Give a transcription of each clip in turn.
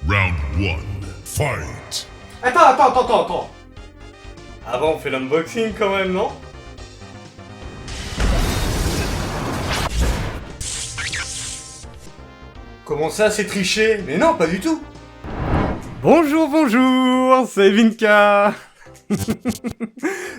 Round 1. Fight. Attends. Avant, on fait l'unboxing quand même, non? Comment ça, c'est triché? Mais non, pas du tout. Bonjour, c'est Vinka.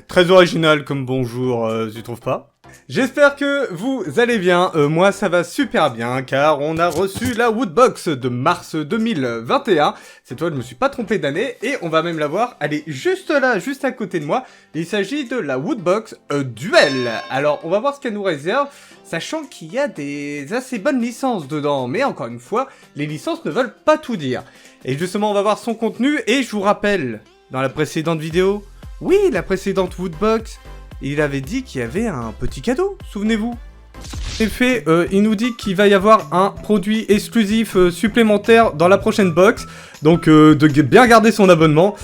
Très original comme bonjour, tu trouves pas? J'espère que vous allez bien, moi ça va super bien car on a reçu la Woodbox de mars 2021. Cette fois je me suis pas trompé d'année et on va même la voir, elle est juste là, juste à côté de moi. Il s'agit de la Woodbox Duel. Alors on va voir ce qu'elle nous réserve, sachant qu'il y a des assez bonnes licences dedans, mais encore une fois, les licences ne veulent pas tout dire. Et justement on va voir son contenu et je vous rappelle, dans la précédente vidéo, oui la précédente Woodbox, il avait dit qu'il y avait un petit cadeau, souvenez-vous. En effet, il nous dit qu'il va y avoir un produit exclusif supplémentaire dans la prochaine box, donc de bien garder son abonnement.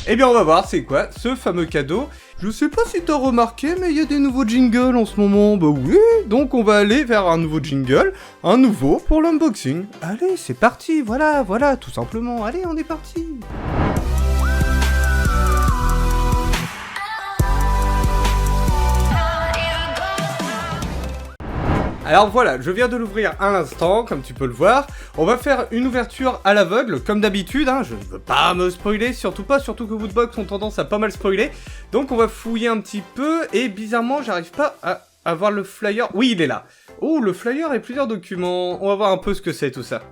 Eh bien on va voir c'est quoi ce fameux cadeau. Je sais pas si t'as remarqué, mais il y a des nouveaux jingles en ce moment. Bah oui, donc on va aller vers un nouveau jingle, un nouveau pour l'unboxing. Allez, c'est parti, voilà, tout simplement. Allez, on est parti. Alors voilà, je viens de l'ouvrir à l'instant, comme tu peux le voir. On va faire une ouverture à l'aveugle, comme d'habitude, hein. Je ne veux pas me spoiler, surtout que Woodbox ont tendance à pas mal spoiler. Donc on va fouiller un petit peu, et bizarrement, j'arrive pas à voir le flyer. Oui, il est là. Oh, le flyer et plusieurs documents. On va voir un peu ce que c'est tout ça.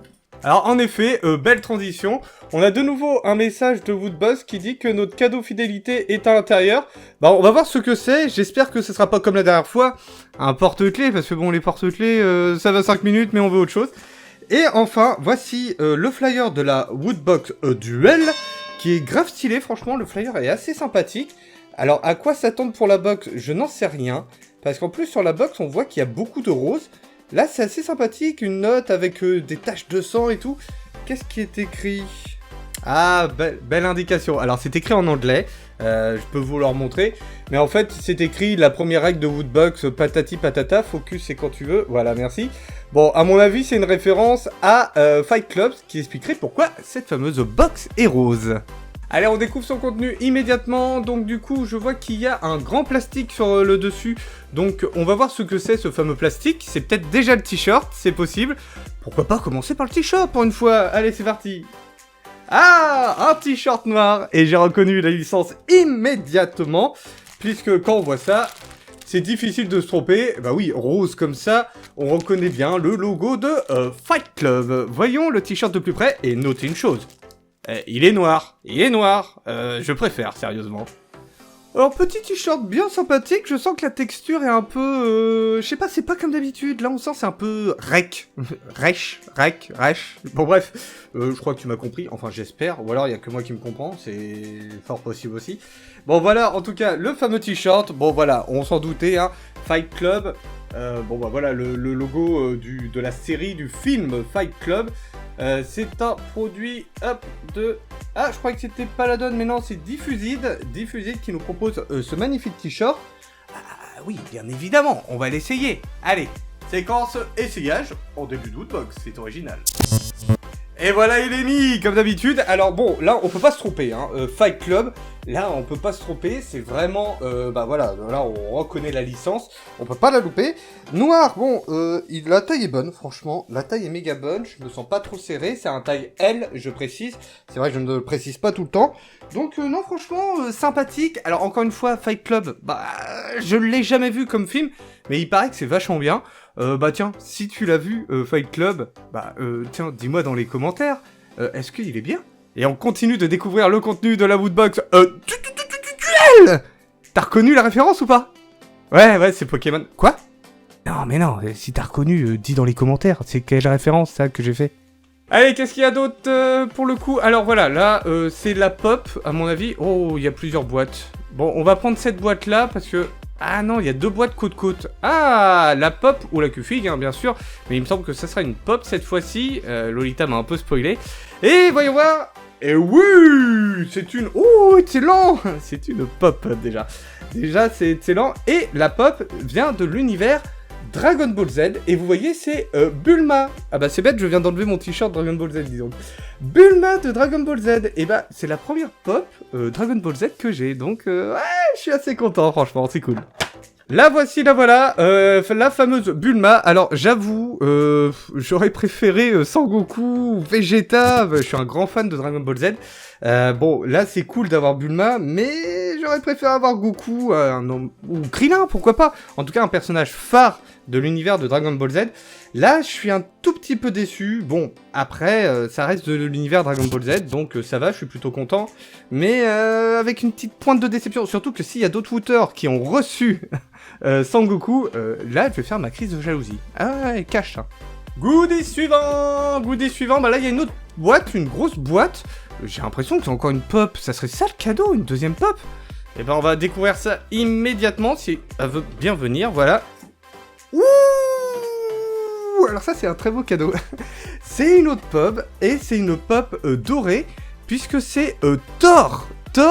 Alors en effet, belle transition, on a de nouveau un message de Woodbox qui dit que notre cadeau fidélité est à l'intérieur. Bah on va voir ce que c'est, j'espère que ce sera pas comme la dernière fois, un porte-clés, parce que bon les porte-clés ça va 5 minutes mais on veut autre chose. Et enfin, voici le flyer de la Woodbox Duel, qui est grave stylé, franchement le flyer est assez sympathique. Alors à quoi s'attendre pour la box, je n'en sais rien, parce qu'en plus sur la box on voit qu'il y a beaucoup de roses. Là, c'est assez sympathique, une note avec des taches de sang et tout. Qu'est-ce qui est écrit? Ah, belle indication. Alors, c'est écrit en anglais, je peux vous le remontrer. Mais en fait, c'est écrit la première règle de Woodbox, patati patata, focus c'est quand tu veux. Voilà, merci. Bon, à mon avis, c'est une référence à Fight Club, qui expliquerait pourquoi cette fameuse box est rose. Allez, on découvre son contenu immédiatement, donc du coup, je vois qu'il y a un grand plastique sur le dessus, donc on va voir ce que c'est ce fameux plastique, c'est peut-être déjà le t-shirt, c'est possible. Pourquoi pas commencer par le t-shirt pour une fois? Allez, c'est parti. Ah, un t-shirt noir, et j'ai reconnu la licence immédiatement, puisque quand on voit ça, c'est difficile de se tromper. Bah oui, rose comme ça, on reconnaît bien le logo de Fight Club. Voyons le t-shirt de plus près, et notez une chose. Il est noir, je préfère, sérieusement. Alors, petit t-shirt bien sympathique, je sens que la texture est un peu... je sais pas, c'est pas comme d'habitude, là on sent c'est un peu rec. Rech. Bon bref, je crois que tu m'as compris, enfin j'espère, ou alors il y a que moi qui me comprends, c'est fort possible aussi. Bon voilà, en tout cas, le fameux t-shirt, bon voilà, on s'en doutait, hein, Fight Club, bon bah voilà, le logo de la série, du film Fight Club. C'est un produit, hop, de... Ah, je croyais que c'était Paladon, mais non, c'est Diffused qui nous propose ce magnifique t-shirt. Ah oui, bien évidemment, on va l'essayer. Allez, séquence essayage, en début de Woodbox, c'est original. Et voilà, il est mis, comme d'habitude. Alors bon, là, on peut pas se tromper, hein. Fight Club, là, on peut pas se tromper. C'est vraiment, bah voilà, là, on reconnaît la licence. On peut pas la louper. Noir, bon, la taille est bonne, franchement. La taille est méga bonne. Je me sens pas trop serré. C'est un taille L, je précise. C'est vrai que je ne le précise pas tout le temps. Donc, non, franchement, sympathique. Alors, encore une fois, Fight Club, bah, je l'ai jamais vu comme film. Mais il paraît que c'est vachement bien. Bah tiens, si tu l'as vu, Fight Club, bah tiens, dis-moi dans les commentaires, est-ce qu'il est bien? Et on continue de découvrir le contenu de la Woodbox Duel. T'as reconnu la référence ou pas? Ouais, c'est Pokémon. Quoi? Non, mais non, si t'as reconnu, dis dans les commentaires, c'est quelle référence ça que j'ai fait? Allez, qu'est-ce qu'il y a d'autre pour le coup? Alors voilà, là, c'est la pop, à mon avis. Oh, il y a plusieurs boîtes. Bon, on va prendre cette boîte-là, parce que... Ah non, il y a deux boîtes côte-côte. Ah, la pop ou la Q-Fig, hein, bien sûr. Mais il me semble que ça sera une pop cette fois-ci. Lolita m'a un peu spoilé. Et voyons voir. Et oui, c'est une... Oh, excellent. C'est une pop, déjà. Déjà, c'est excellent. Et la pop vient de l'univers Dragon Ball Z, et vous voyez, c'est Bulma. Ah bah c'est bête, je viens d'enlever mon t-shirt Dragon Ball Z, disons. Bulma de Dragon Ball Z, et bah c'est la première pop Dragon Ball Z que j'ai, donc ouais, je suis assez content, franchement, c'est cool. La voici, la voilà, la fameuse Bulma. Alors j'avoue, j'aurais préféré Sangoku ou Vegeta, je suis un grand fan de Dragon Ball Z. Bon, là c'est cool d'avoir Bulma, mais j'aurais préféré avoir Goku, ou Krillin, pourquoi pas. En tout cas un personnage phare de l'univers de Dragon Ball Z. Là je suis un tout petit peu déçu. Bon, après ça reste de l'univers Dragon Ball Z, donc ça va, je suis plutôt content. Mais avec une petite pointe de déception, surtout que s'il y a d'autres wooters qui ont reçu Sangoku, là je vais faire ma crise de jalousie. Ah ouais, cache ça. Goodie suivant, bah là il y a une autre boîte, une grosse boîte. J'ai l'impression que c'est encore une pop, ça serait ça le cadeau, une deuxième pop. Et ben on va découvrir ça immédiatement si elle veut bien venir, voilà. Ouh, alors ça c'est un très beau cadeau. C'est une autre pop, et c'est une pop dorée, puisque c'est Thor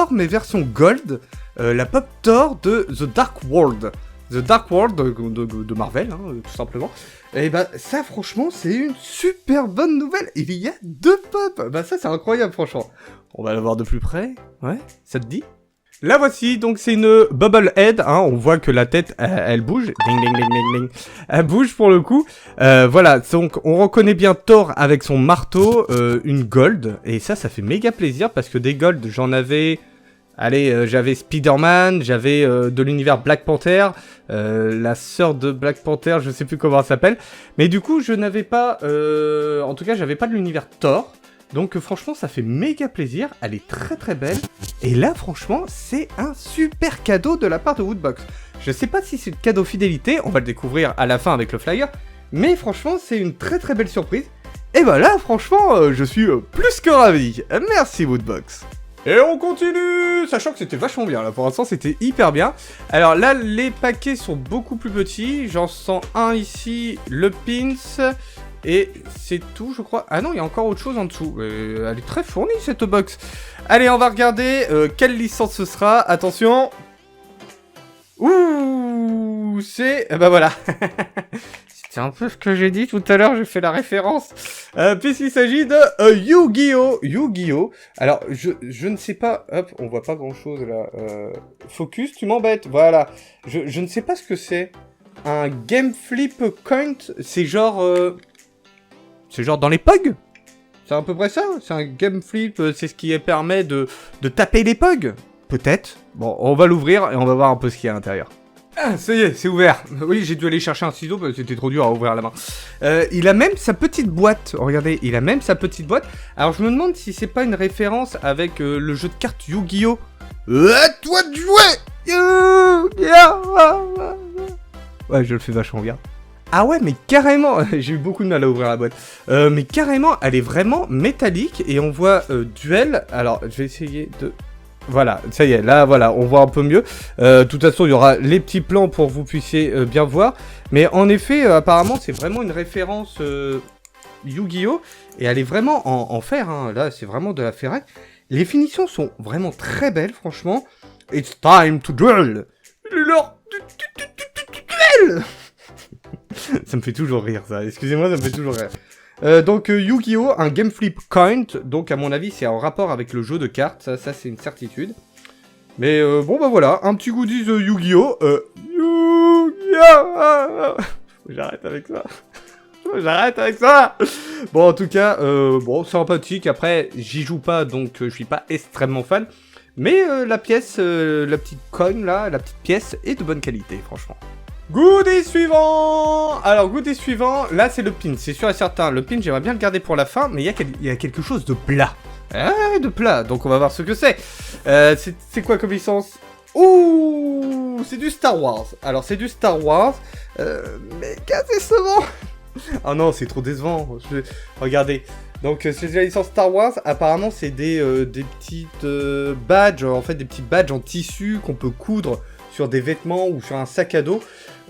mais version gold, la pop Thor de The Dark World. The Dark World de Marvel, hein, tout simplement. Et bah ça franchement c'est une super bonne nouvelle. Il y a 2 pop. Bah ça c'est incroyable franchement. On va la voir de plus près. Ouais, ça te dit? La voici, donc c'est une Bubble Head, hein, on voit que la tête, elle bouge, ding ding ding ding ding, elle bouge pour le coup, voilà, donc on reconnaît bien Thor avec son marteau, une gold, et ça fait méga plaisir, parce que des golds, j'en avais... Allez, j'avais Spider-Man, j'avais de l'univers Black Panther, la sœur de Black Panther, je sais plus comment elle s'appelle. Mais du coup, je n'avais pas... en tout cas, j'avais pas de l'univers Thor. Donc franchement, ça fait méga plaisir. Elle est très très belle. Et là, franchement, c'est un super cadeau de la part de Woodbox. Je sais pas si c'est le cadeau fidélité, on va le découvrir à la fin avec le flyer. Mais franchement, c'est une très très belle surprise. Et bah là, franchement, je suis plus que ravi. Merci Woodbox. Et on continue, sachant que c'était vachement bien, là, pour l'instant, c'était hyper bien. Alors là, les paquets sont beaucoup plus petits, j'en sens un ici, le pins, et c'est tout, je crois. Ah non, il y a encore autre chose en dessous, elle est très fournie, cette box. Allez, on va regarder quelle licence ce sera, attention. Ouh, c'est... bah voilà. C'est un peu ce que j'ai dit tout à l'heure, j'ai fait la référence. Puisqu'il s'agit de Yu-Gi-Oh! Yu-Gi-Oh! Alors, je ne sais pas... Hop, on voit pas grand-chose, là. Focus, tu m'embêtes. Voilà. Je ne sais pas ce que c'est. Un Game Flip Coin, c'est genre... c'est genre dans les POG? C'est à peu près ça. C'est un Game Flip, c'est ce qui permet de taper les POG. Peut-être. Bon, on va l'ouvrir et on va voir un peu ce qu'il y a à l'intérieur. Ah, ça y est, c'est ouvert. Oui, j'ai dû aller chercher un ciseau parce que c'était trop dur à ouvrir la main. Il a même sa petite boîte. Regardez, il a même sa petite boîte. Alors, je me demande si c'est pas une référence avec le jeu de cartes Yu-Gi-Oh! À toi de jouer! Ouais, je le fais vachement bien. Ah ouais, mais carrément, j'ai eu beaucoup de mal à ouvrir la boîte. Mais carrément, elle est vraiment métallique et on voit duel. Alors, je vais essayer de... Voilà, ça y est, là, voilà, on voit un peu mieux. De toute façon, il y aura les petits plans pour que vous puissiez bien voir. Mais en effet, apparemment, c'est vraiment une référence Yu-Gi-Oh! Et elle est vraiment en fer, hein. Là, c'est vraiment de la ferraille. Les finitions sont vraiment très belles, franchement. It's time to duel! Il est l'heure du duel! Ça me fait toujours rire, ça. Excusez-moi, ça me fait toujours rire. Donc Yu-Gi-Oh! Un Game Flip Coin, donc à mon avis c'est en rapport avec le jeu de cartes, ça c'est une certitude. Mais bon bah voilà, un petit goodies Yu-Gi-Oh! Yu-Gi-Oh! J'arrête avec ça. J'arrête avec ça. Bon en tout cas, bon sympathique, après j'y joue pas donc je suis pas extrêmement fan. Mais la pièce, la petite coin là, la petite pièce est de bonne qualité franchement. Goodie suivant. Alors, goodie suivant, là c'est le pin, c'est sûr et certain. Le pin, j'aimerais bien le garder pour la fin, mais il y a quelque chose de plat. Ah, de plat, donc on va voir ce que c'est. C'est quoi comme licence? Ouh, c'est du Star Wars. Alors, c'est du Star Wars, mais quasi décevant. Ah non, c'est trop décevant. Regardez. Donc, c'est la licence Star Wars. Apparemment, c'est des petites badges, en fait, des petits badges en tissu qu'on peut coudre sur des vêtements ou sur un sac à dos.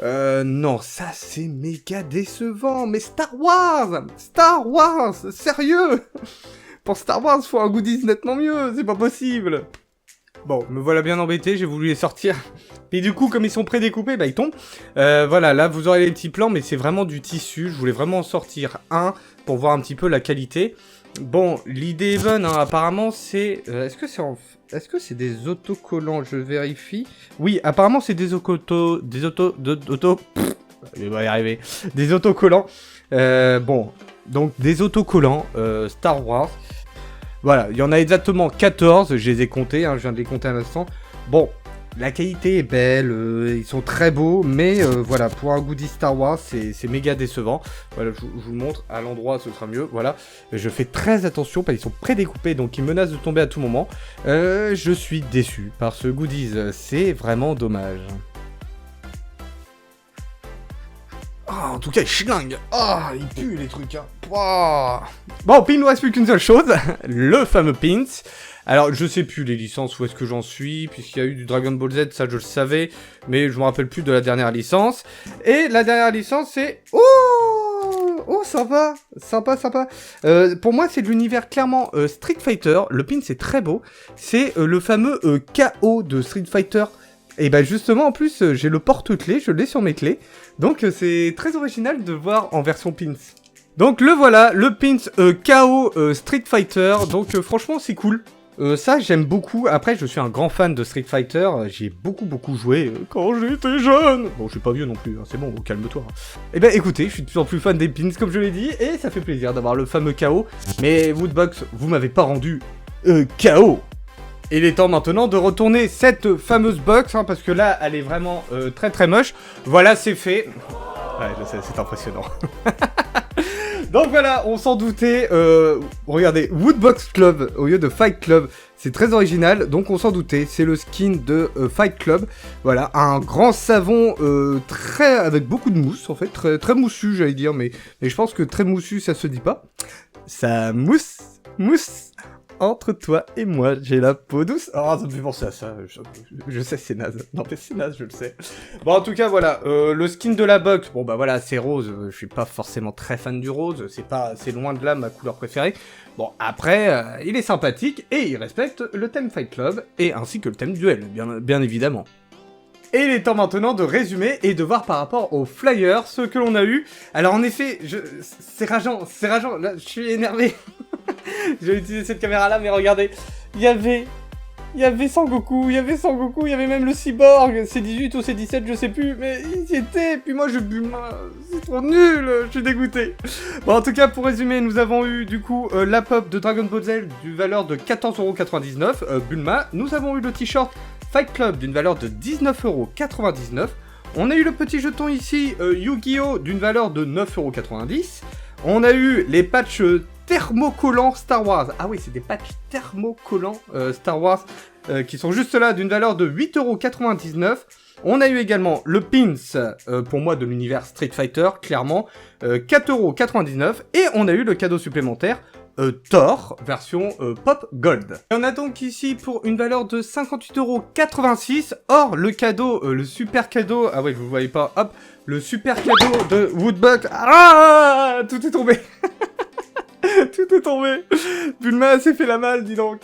Non, ça c'est méga décevant. Mais Star Wars, sérieux. Pour Star Wars, faut un goodies nettement mieux, c'est pas possible. Bon, me voilà bien embêté, j'ai voulu les sortir Puis du coup, comme ils sont prédécoupés, bah ils tombent. Voilà, là vous aurez les petits plans, mais c'est vraiment du tissu. Je voulais vraiment en sortir un pour voir un petit peu la qualité. Bon, l'idée est bonne, hein. Apparemment c'est... Est-ce que c'est des autocollants? Je vérifie. Oui, apparemment c'est des il va y arriver. Des autocollants. Bon, donc des autocollants Star Wars. Voilà, il y en a exactement 14, je les ai comptés, hein, je viens de les compter à l'instant. Bon, la qualité est belle, ils sont très beaux, mais voilà, pour un goodie Star Wars, c'est méga décevant. Voilà, je vous le montre, à l'endroit ce sera mieux, voilà. Je fais très attention, parce qu'ils sont prédécoupés, donc ils menacent de tomber à tout moment. Je suis déçu par ce goodies, c'est vraiment dommage. Oh, en tout cas, il schlingue. Ah, il pue les trucs, hein. Wow. Bon, puis il ne nous reste plus qu'une seule chose, le fameux pins. Alors, je sais plus les licences où est-ce que j'en suis, puisqu'il y a eu du Dragon Ball Z, ça je le savais, mais je me rappelle plus de la dernière licence. Et la dernière licence, c'est... Oh, sympa, sympa. Pour moi, c'est de l'univers clairement Street Fighter. Le pin, c'est très beau. C'est le fameux KO de Street Fighter. Et bah justement, en plus, j'ai le porte-clés, je l'ai sur mes clés. Donc c'est très original de voir en version pins. Donc le voilà, le pins KO Street Fighter. Donc franchement, c'est cool. Ça, j'aime beaucoup. Après, je suis un grand fan de Street Fighter. J'ai beaucoup joué quand j'étais jeune. Bon, je suis pas vieux non plus, hein. C'est bon, calme-toi. Et ben écoutez, je suis de plus en plus fan des pins, comme je l'ai dit. Et ça fait plaisir d'avoir le fameux KO. Mais Woodbox, vous m'avez pas rendu KO. Il est temps maintenant de retourner cette fameuse box, hein, parce que là, elle est vraiment très moche. Voilà, c'est fait. Ouais, je sais, c'est impressionnant. Donc voilà, on s'en doutait. Regardez, Woodbox Club au lieu de Fight Club. C'est très original, donc on s'en doutait. C'est le skin de Fight Club. Voilà, un grand savon avec beaucoup de mousse, en fait. Très moussu, j'allais dire, mais je pense que très moussu, ça se dit pas. Ça mousse. Entre toi et moi, j'ai la peau douce. Oh, ça me fait penser à ça. Je sais, c'est naze. Non, mais c'est naze, je le sais. Bon, en tout cas, voilà. Le skin de la box, bon, bah voilà, c'est rose. Je suis pas forcément très fan du rose. C'est loin de là ma couleur préférée. Bon, après, il est sympathique et il respecte le thème Fight Club et ainsi que le thème duel, bien évidemment. Et il est temps maintenant de résumer et de voir par rapport aux flyers ce que l'on a eu. Alors en effet, c'est rageant, là je suis énervé. Je vais utiliser cette caméra là, mais regardez, il y avait Sangoku, il y avait même le cyborg, c'est 18 ou c'est 17, je sais plus, mais ils y étaient, puis moi je Bulma, c'est trop nul, je suis dégoûté. Bon, en tout cas, pour résumer, nous avons eu du coup la pop de Dragon Ball Z d'une valeur de 14,99€, Bulma, nous avons eu le t-shirt Fight Club d'une valeur de 19,99€. On a eu le petit jeton ici, Yu-Gi-Oh! D'une valeur de 9,90€. On a eu les patchs thermocollants Star Wars. Ah oui, c'est des patchs thermocollants Star Wars qui sont juste là d'une valeur de 8,99€. On a eu également le pins, pour moi, de l'univers Street Fighter, clairement, 4,99€. Et on a eu le cadeau supplémentaire, Thor, version Pop Gold. Et on a donc ici pour une valeur de 58,86€. Or, le cadeau, le super cadeau... Ah ouais, vous voyez pas, hop, le super cadeau de Woodbox... Ah, tout est tombé. Tout est tombé. Bulma s'est fait la malle, dis donc.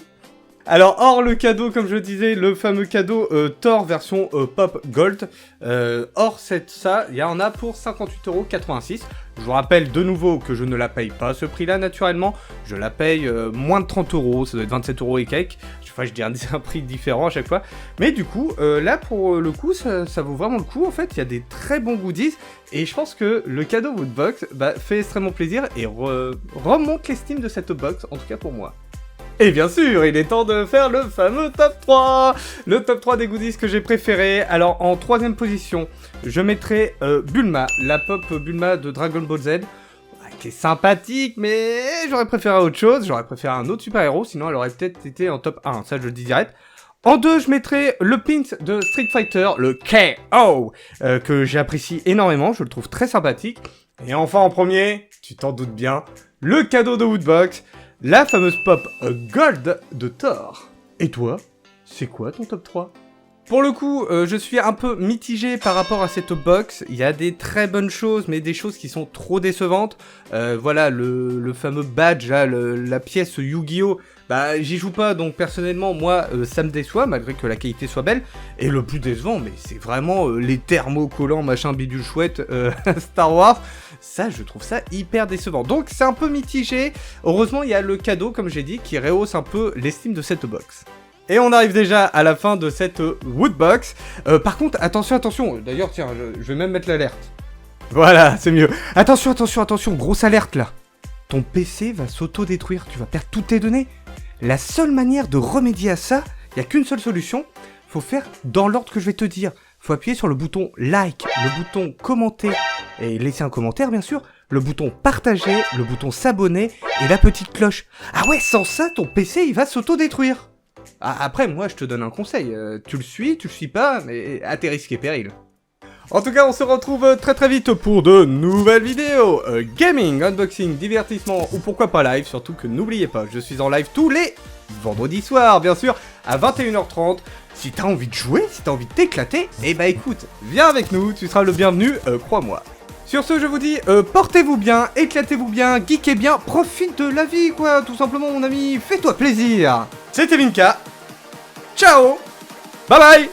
Alors, hors le cadeau, comme je disais, le fameux cadeau Thor version Pop Gold, hors ça, il y en a pour 58,86€. Je vous rappelle de nouveau que je ne la paye pas ce prix-là, naturellement. Je la paye moins de 30€, ça doit être 27€ et quelques. Enfin, je dis un prix différent à chaque fois. Mais du coup, là, pour le coup, ça vaut vraiment le coup. En fait, il y a des très bons goodies. Et je pense que le cadeau Woodbox fait extrêmement plaisir et remonte l'estime de cette box, en tout cas pour moi. Et bien sûr, il est temps de faire le fameux top 3. Le top 3 des goodies que j'ai préférés. Alors, en troisième position, je mettrai Bulma, la pop Bulma de Dragon Ball Z. Qui est sympathique, mais j'aurais préféré autre chose. J'aurais préféré un autre super-héros, sinon elle aurait peut-être été en top 1. Ça, je le dis direct. En 2, je mettrai le pins de Street Fighter, le KO, que j'apprécie énormément. Je le trouve très sympathique. Et enfin, en premier, tu t'en doutes bien, le cadeau de Woodbox, la fameuse pop Gold de Thor. Et toi, c'est quoi ton top 3 ? Pour le coup, je suis un peu mitigé par rapport à cette box. Il y a des très bonnes choses, mais des choses qui sont trop décevantes. Voilà, le fameux badge, là, la pièce Yu-Gi-Oh! Bah, j'y joue pas, donc personnellement, moi, ça me déçoit, malgré que la qualité soit belle. Et le plus décevant, mais c'est vraiment les thermocollants, machin, bidule chouette, Star Wars. Ça, je trouve ça hyper décevant. Donc, c'est un peu mitigé. Heureusement, il y a le cadeau, comme j'ai dit, qui rehausse un peu l'estime de cette box. Et on arrive déjà à la fin de cette Woodbox. Par contre, attention, attention. D'ailleurs, tiens, je vais même mettre l'alerte. Voilà, c'est mieux. Attention, attention, attention. Grosse alerte, là. Ton PC va s'auto-détruire. Tu vas perdre toutes tes données. La seule manière de remédier à ça, il n'y a qu'une seule solution. Faut faire dans l'ordre que je vais te dire. Faut appuyer sur le bouton like, le bouton commenter et laisser un commentaire, bien sûr. Le bouton partager, le bouton s'abonner et la petite cloche. Ah ouais, sans ça, ton PC, il va s'auto-détruire. Après, moi, je te donne un conseil. Tu le suis pas, mais à tes risques et périls. En tout cas, on se retrouve très très vite pour de nouvelles vidéos. Gaming, unboxing, divertissement ou pourquoi pas live. Surtout que n'oubliez pas, je suis en live tous les vendredis soirs, bien sûr, à 21h30. Si t'as envie de jouer, si t'as envie de t'éclater, eh bah écoute, viens avec nous, tu seras le bienvenu, crois-moi. Sur ce, je vous dis, portez-vous bien, éclatez-vous bien, geekez bien, profite de la vie, quoi, tout simplement, mon ami, fais-toi plaisir. C'était Vinka. Ciao. Bye bye.